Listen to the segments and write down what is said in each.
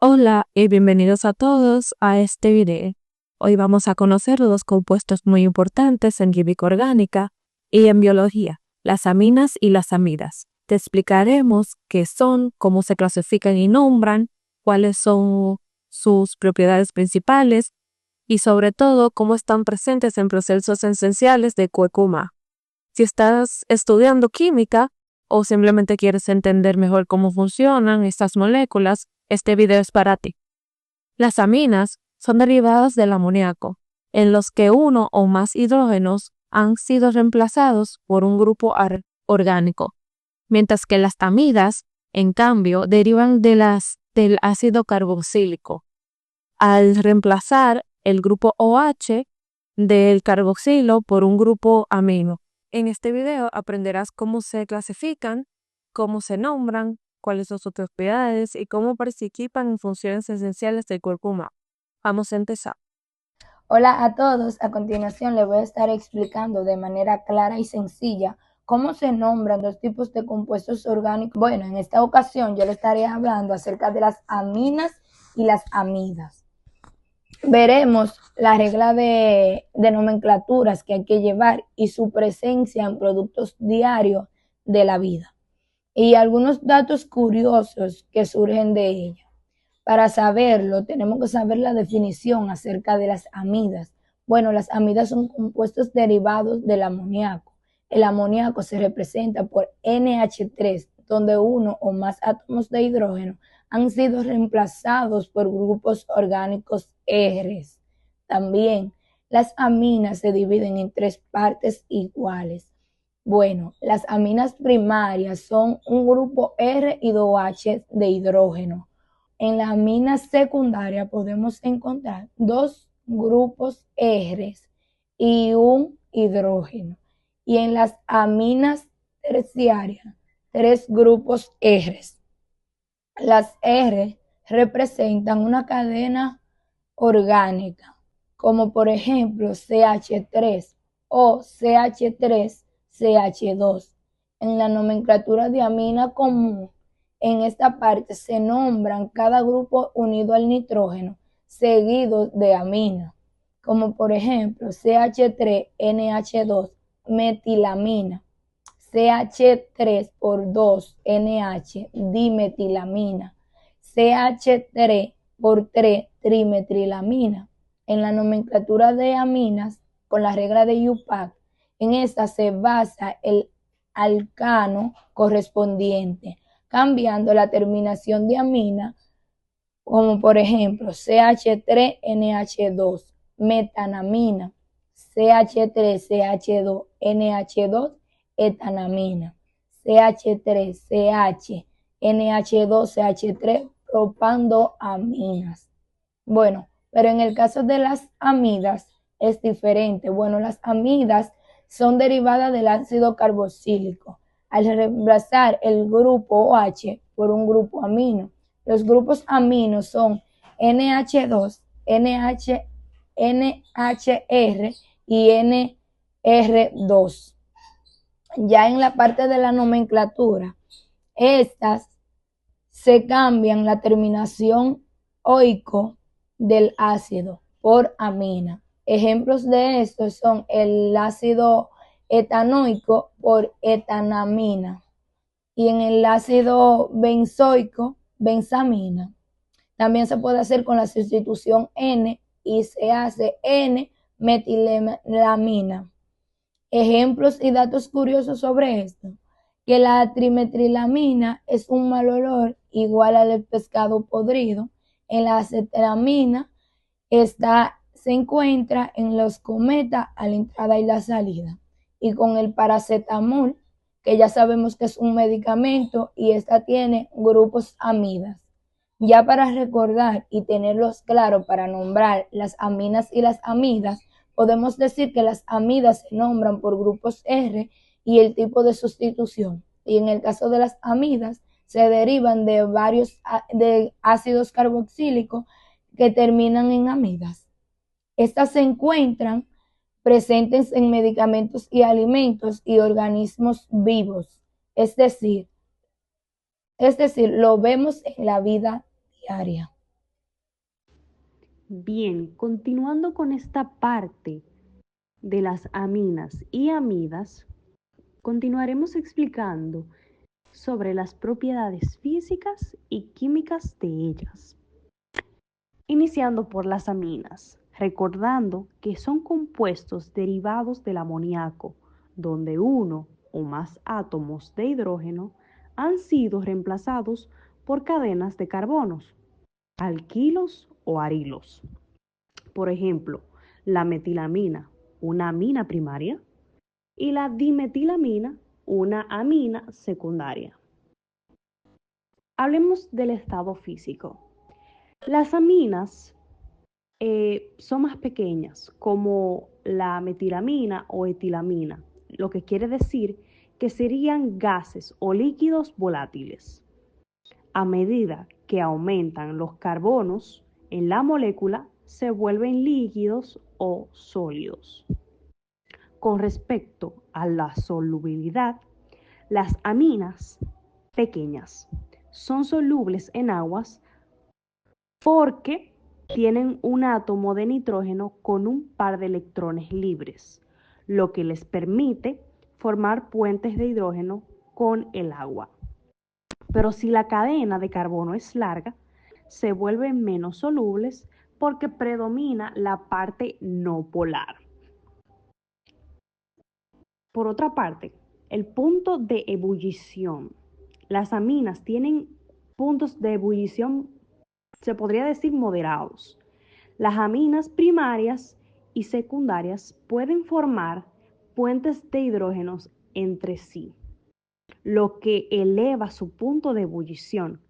Hola y bienvenidos a todos a este video. Hoy vamos a conocer dos compuestos muy importantes en química orgánica y en biología, las aminas y las amidas. Te explicaremos qué son, cómo se clasifican y nombran, cuáles son sus propiedades principales y sobre todo cómo están presentes en procesos esenciales de QEQMA. Si estás estudiando química o simplemente quieres entender mejor cómo funcionan estas moléculas, este video es para ti. Las aminas son derivadas del amoníaco, en los que uno o más hidrógenos han sido reemplazados por un grupo orgánico, mientras que las amidas, en cambio, derivan del ácido carboxílico, al reemplazar el grupo OH del carboxilo por un grupo amino. En este video aprenderás cómo se clasifican, cómo se nombran, cuáles son sus propiedades y cómo participan en funciones esenciales del cuerpo humano. Vamos a empezar. Hola a todos, a continuación les voy a estar explicando de manera clara y sencilla cómo se nombran dos tipos de compuestos orgánicos. Bueno, en esta ocasión yo les estaré hablando acerca de las aminas y las amidas. Veremos la regla de nomenclaturas que hay que llevar y su presencia en productos diarios de la vida y algunos datos curiosos que surgen de ella. Para saberlo, tenemos que saber la definición acerca de las amidas. Bueno, las amidas son compuestos derivados del amoníaco. El amoníaco se representa por NH3, donde uno o más átomos de hidrógeno han sido reemplazados por grupos orgánicos R. También, las aminas se dividen en tres partes iguales. Bueno, las aminas primarias son un grupo R y 2H de hidrógeno. En la amina secundaria podemos encontrar dos grupos R y un hidrógeno. Y en las aminas terciarias, tres grupos R. Las R representan una cadena orgánica, como por ejemplo CH3 o CH3CH2. En la nomenclatura de amina común, en esta parte se nombran cada grupo unido al nitrógeno, seguido de amina, como por ejemplo CH3NH2 metilamina, CH3 por 2 NH dimetilamina, CH3 por 3 trimetrilamina. En la nomenclatura de aminas, con la regla de IUPAC, en esta se basa el alcano correspondiente, cambiando la terminación de amina, como por ejemplo CH3NH2 metanamina, CH3CH2NH2 etanamina, CH3CH NH2CH3 propandoaminas. Bueno, pero en el caso de las amidas es diferente. Bueno, las amidas son derivadas del ácido carboxílico al reemplazar el grupo OH por un grupo amino. Los grupos aminos son NH2, NHR y NR2. Ya en la parte de la nomenclatura, estas se cambian la terminación oico del ácido por amina. Ejemplos de esto son el ácido etanoico por etanamina y en el ácido benzoico, benzamina. También se puede hacer con la sustitución N y se hace N-metilamina. Ejemplos y datos curiosos sobre esto: que la trimetrilamina es un mal olor igual al del pescado podrido. En la acetamina se encuentra en los cometas a la entrada y la salida. Y con el paracetamol, que ya sabemos que es un medicamento y esta tiene grupos amidas. Ya para recordar y tenerlos claro para nombrar las aminas y las amidas, podemos decir que las amidas se nombran por grupos R y el tipo de sustitución. Y en el caso de las amidas, se derivan de varios de ácidos carboxílicos que terminan en amidas. Estas se encuentran presentes en medicamentos y alimentos y organismos vivos, es decir, lo vemos en la vida diaria. Bien, continuando con esta parte de las aminas y amidas, continuaremos explicando sobre las propiedades físicas y químicas de ellas. Iniciando por las aminas, recordando que son compuestos derivados del amoníaco, donde uno o más átomos de hidrógeno han sido reemplazados por cadenas de carbonos, alquilos o arilos. Por ejemplo, la metilamina, una amina primaria, y la dimetilamina, una amina secundaria. Hablemos del estado físico. Las aminas son más pequeñas, como la metilamina o etilamina, lo que quiere decir que serían gases o líquidos volátiles. A medida que aumentan los carbonos en la molécula, se vuelven líquidos o sólidos. Con respecto a la solubilidad, las aminas pequeñas son solubles en aguas porque tienen un átomo de nitrógeno con un par de electrones libres, lo que les permite formar puentes de hidrógeno con el agua. Pero si la cadena de carbono es larga, se vuelven menos solubles porque predomina la parte no polar. Por otra parte, el punto de ebullición. Las aminas tienen puntos de ebullición, se podría decir, moderados. Las aminas primarias y secundarias pueden formar puentes de hidrógenos entre sí, lo que eleva su punto de ebullición,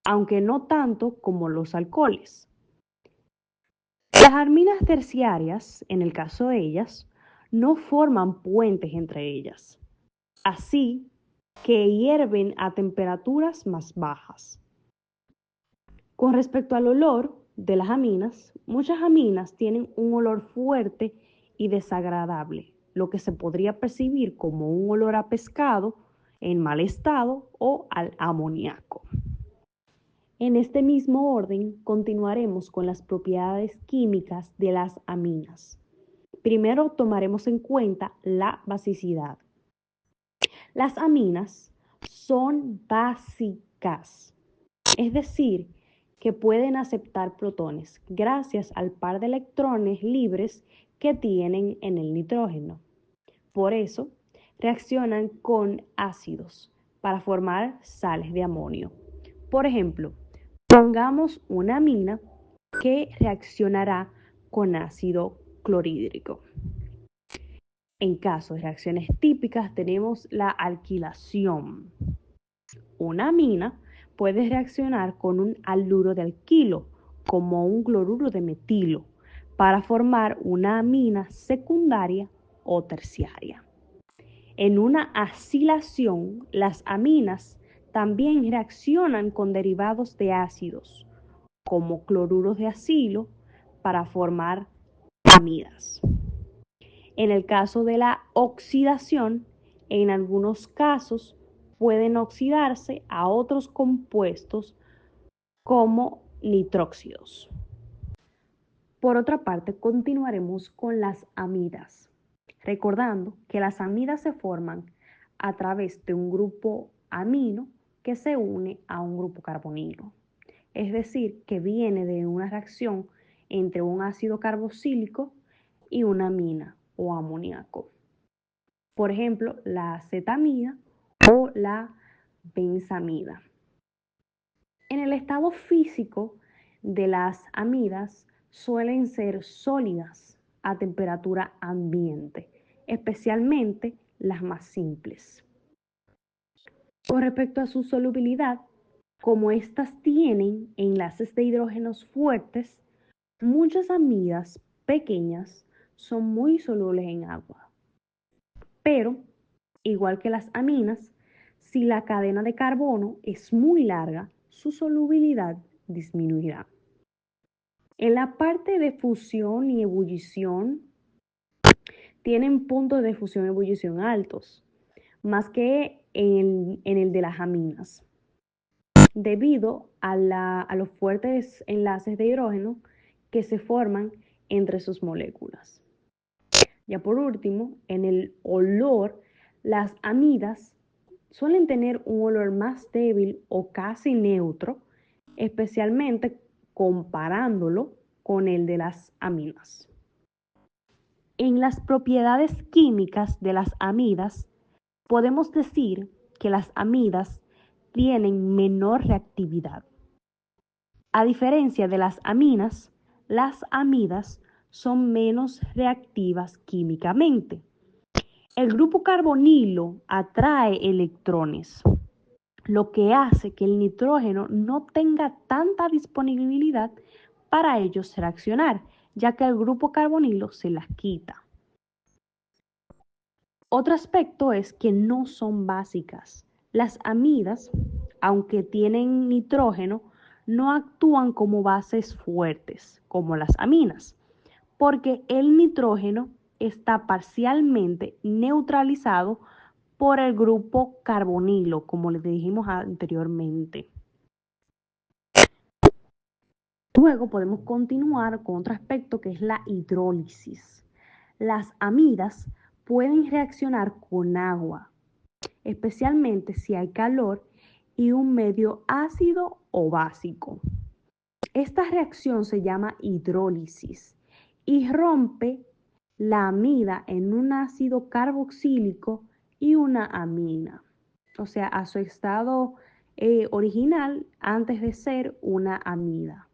aunque no tanto como los alcoholes. Las aminas terciarias, en el caso de ellas, no forman puentes entre ellas, así que hierven a temperaturas más bajas. Con respecto al olor de las aminas, muchas aminas tienen un olor fuerte y desagradable, lo que se podría percibir como un olor a pescado en mal estado o al amoníaco. En este mismo orden, continuaremos con las propiedades químicas de las aminas. Primero tomaremos en cuenta la basicidad. Las aminas son básicas, es decir, que pueden aceptar protones gracias al par de electrones libres que tienen en el nitrógeno. Por eso, reaccionan con ácidos para formar sales de amonio. Por ejemplo, pongamos una amina que reaccionará con ácido clorhídrico. En caso de reacciones típicas tenemos la alquilación. Una amina puede reaccionar con un haluro de alquilo, como un cloruro de metilo, para formar una amina secundaria o terciaria. En una acilación, las aminas también reaccionan con derivados de ácidos, como cloruros de acilo, para formar amidas. En el caso de la oxidación, en algunos casos pueden oxidarse a otros compuestos como nitróxidos. Por otra parte, continuaremos con las amidas, recordando que las amidas se forman a través de un grupo amino que se une a un grupo carbonilo. Es decir, que viene de una reacción entre un ácido carboxílico y una amina o amoníaco. Por ejemplo, la acetamida o la benzamida. En el estado físico de las amidas suelen ser sólidas a temperatura ambiente, especialmente las más simples. Con respecto a su solubilidad, como estas tienen enlaces de hidrógenos fuertes, muchas amidas pequeñas son muy solubles en agua. Pero, igual que las aminas, si la cadena de carbono es muy larga, su solubilidad disminuirá. En la parte de fusión y ebullición, tienen puntos de fusión y ebullición altos, más que en el de las aminas, debido a los fuertes enlaces de hidrógeno que se forman entre sus moléculas. Ya por último, en el olor, las amidas suelen tener un olor más débil o casi neutro, especialmente comparándolo con el de las aminas. En las propiedades químicas de las amidas, podemos decir que las amidas tienen menor reactividad. A diferencia de las amidas son menos reactivas químicamente. El grupo carbonilo atrae electrones, lo que hace que el nitrógeno no tenga tanta disponibilidad para ellos reaccionar, ya que el grupo carbonilo se las quita. Otro aspecto es que no son básicas. Las amidas, aunque tienen nitrógeno, no actúan como bases fuertes, como las aminas, porque el nitrógeno está parcialmente neutralizado por el grupo carbonilo, como les dijimos anteriormente. Luego podemos continuar con otro aspecto que es la hidrólisis. Las amidas pueden reaccionar con agua, especialmente si hay calor y un medio ácido o básico. Esta reacción se llama hidrólisis y rompe la amida en un ácido carboxílico y una amina, o sea, a su estado original antes de ser una amida.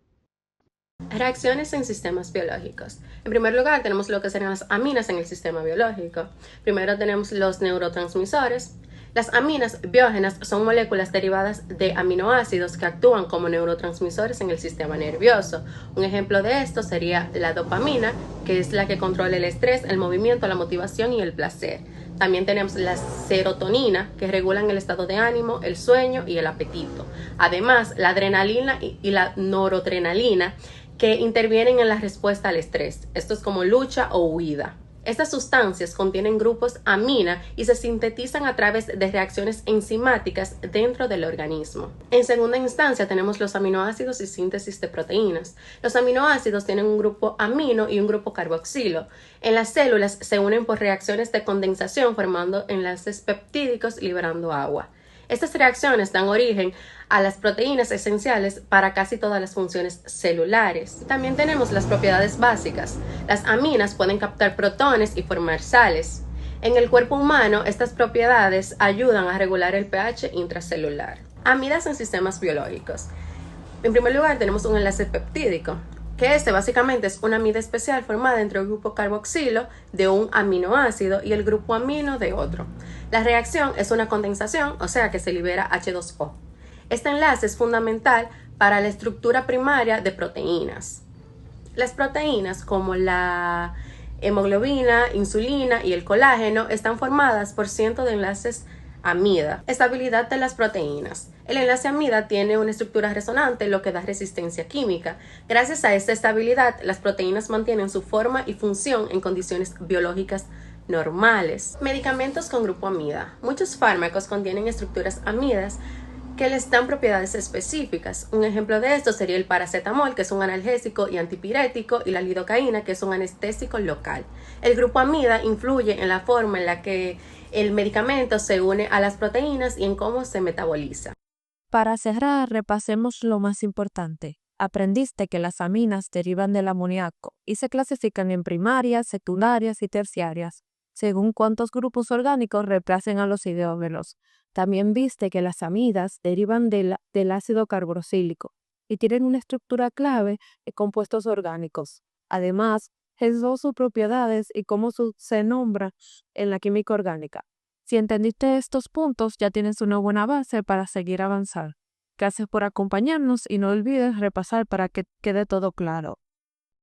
Reacciones en sistemas biológicos. En primer lugar, tenemos lo que serían las aminas en el sistema biológico. Primero tenemos los neurotransmisores. Las aminas biógenas son moléculas derivadas de aminoácidos que actúan como neurotransmisores en el sistema nervioso. Un ejemplo de esto sería la dopamina, que es la que controla el estrés, el movimiento, la motivación y el placer. También tenemos la serotonina, que regulan el estado de ánimo, el sueño y el apetito. Además, la adrenalina y la noradrenalina, que intervienen en la respuesta al estrés. Esto es como lucha o huida. Estas sustancias contienen grupos amina y se sintetizan a través de reacciones enzimáticas dentro del organismo. En segunda instancia tenemos los aminoácidos y síntesis de proteínas. Los aminoácidos tienen un grupo amino y un grupo carboxilo. En las células se unen por reacciones de condensación formando enlaces peptídicos liberando agua. Estas reacciones dan origen a las proteínas esenciales para casi todas las funciones celulares. También tenemos las propiedades básicas. Las aminas pueden captar protones y formar sales. En el cuerpo humano, estas propiedades ayudan a regular el pH intracelular. Amidas en sistemas biológicos. En primer lugar, tenemos un enlace peptídico, que básicamente es una amida especial formada entre el grupo carboxilo de un aminoácido y el grupo amino de otro. La reacción es una condensación, o sea que se libera H2O. Este enlace es fundamental para la estructura primaria de proteínas. Las proteínas, como la hemoglobina, insulina y el colágeno, están formadas por cientos de enlaces amida. Estabilidad de las proteínas. El enlace amida tiene una estructura resonante, lo que da resistencia química. Gracias a esta estabilidad, las proteínas mantienen su forma y función en condiciones biológicas normales. Medicamentos con grupo amida. Muchos fármacos contienen estructuras amidas que les dan propiedades específicas. Un ejemplo de esto sería el paracetamol, que es un analgésico y antipirético, y la lidocaína, que es un anestésico local. El grupo amida influye en la forma en la que el medicamento se une a las proteínas y en cómo se metaboliza. Para cerrar, repasemos lo más importante. Aprendiste que las aminas derivan del amoníaco y se clasifican en primarias, secundarias y terciarias, según cuántos grupos orgánicos reemplacen a los hidrógenos. También viste que las amidas derivan del ácido carboxílico y tienen una estructura clave de compuestos orgánicos. Además, expresó sus propiedades y cómo se nombra en la química orgánica. Si entendiste estos puntos, ya tienes una buena base para seguir avanzando. Gracias por acompañarnos y no olvides repasar para que quede todo claro.